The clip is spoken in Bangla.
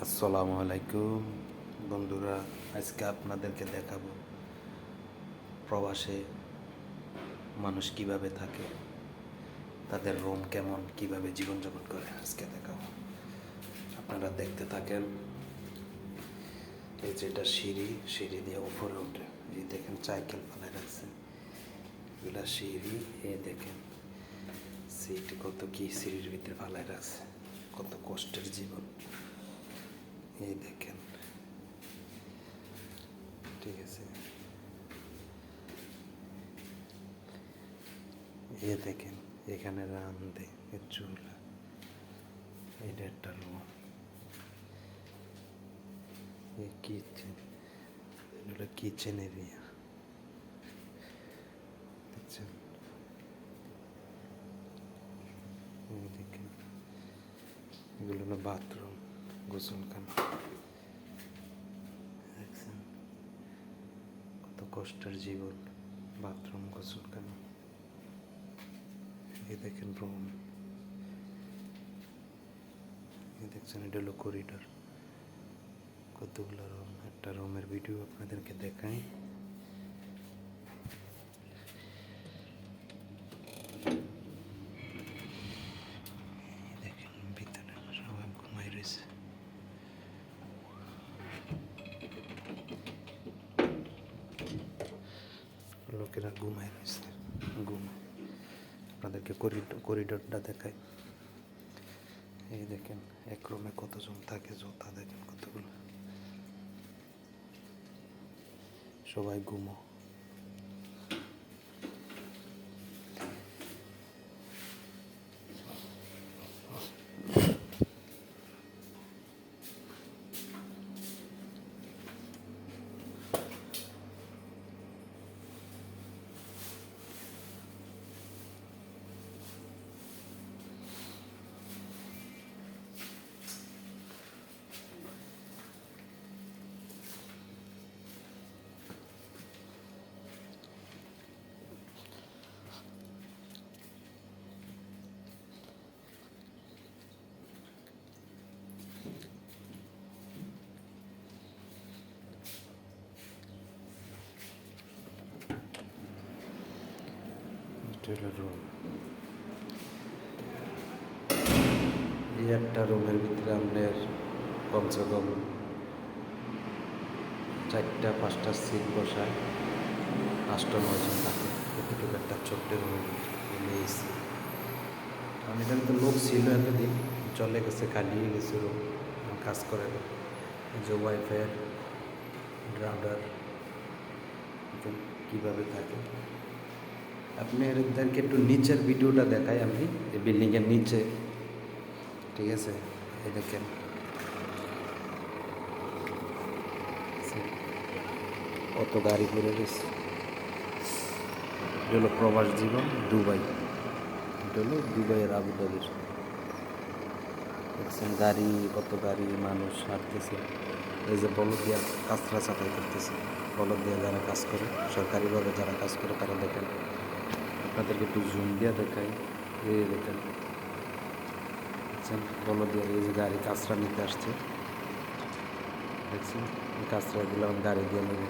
আসসালামু আলাইকুম বন্ধুরা, আজকে আপনাদেরকে দেখাবো প্রবাসে মানুষ কিভাবে থাকে, তাদের রুম কেমন, কিভাবে জীবনযাপন করে আজকে দেখাবো। আপনারা দেখতে থাকেন। এই যেটা সিঁড়ি দিয়ে উপরে ওঠে, এই দেখেন সাইকেল ফেলায় রাখছে, এগুলা সিঁড়ি। এই দেখেন সিট কত কি সিঁড়ির ভিতরে ফেলায় রাখছে, কত কষ্টের জীবন। এই দেখেন, ঠিক আছে, এ দেখেন এখানে রান্ধে চুলা, এটা একটা রুম, কিচেন, এটা কিচেন এরিয়া দেখছেন। দেখেন এগুলো হলো বাথরুম, গোসলখানা। দেখছেন কত কষ্টের জীবন, বাথরুম, গোসলখানা। এই দেখেন রুম, এই দেখছেন এটা হলো করিডোর। কতগুলো রুম, একটা রুমের ভিডিও আপনাদেরকে দেখাই। দেখেন ভিতরে সবাই ঘুমাই রয়েছে, লোকেরা ঘুমাই রয়েছে, আপনাদেরকে করিডোরটা দেখাই। এই দেখেন এক রুমে কতজন থাকে, জোতা দেখেন কতগুলো, সবাই ঘুমো। রুম, এই একটা রুমের ভিতরে আপনার কমসে কম 4-5টা সিট বসায় 8-9 জন থাকে। এতটুকু একটা ছোট্ট রুমের ভিতরে এসি। কারণ এখানে তো লোক ছিল এতদিন, চলে গেছে, খালি হয়ে গেছে রুম, কাজ করে না। যে ওয়াইফাই রাউটার কীভাবে থাকে। আপনি এদেরকে একটু নিচের ভিডিওটা দেখাই আমি, এই বিল্ডিংয়ের নিচে, ঠিক আছে। এই দেখেন কত গাড়ি ঘুরে গেছে। এটা হলো প্রবাস জীবন, দুবাই। এটা হলো দুবাইয়ের আবুধাবির। দেখছেন গাড়ি, কত গাড়ি, মানুষ হাঁটতেছে। এই যে বলদ দিয়া কাঁচরা চাপাই করতেছে, বলদ দিয়ে যারা কাজ করে, সরকারিভাবে যারা কাজ করে তারা দেখেন। আপনাদেরকে একটু জুম দিয়ে দেখাই। এই দেখেন, দেখছেন বলদ দিয়ে, এই যে গাড়ি কাঁচরা নিতে আসছে, দেখছেন এই কাঁচরাগুলো গাড়ি দিয়ে নেবে।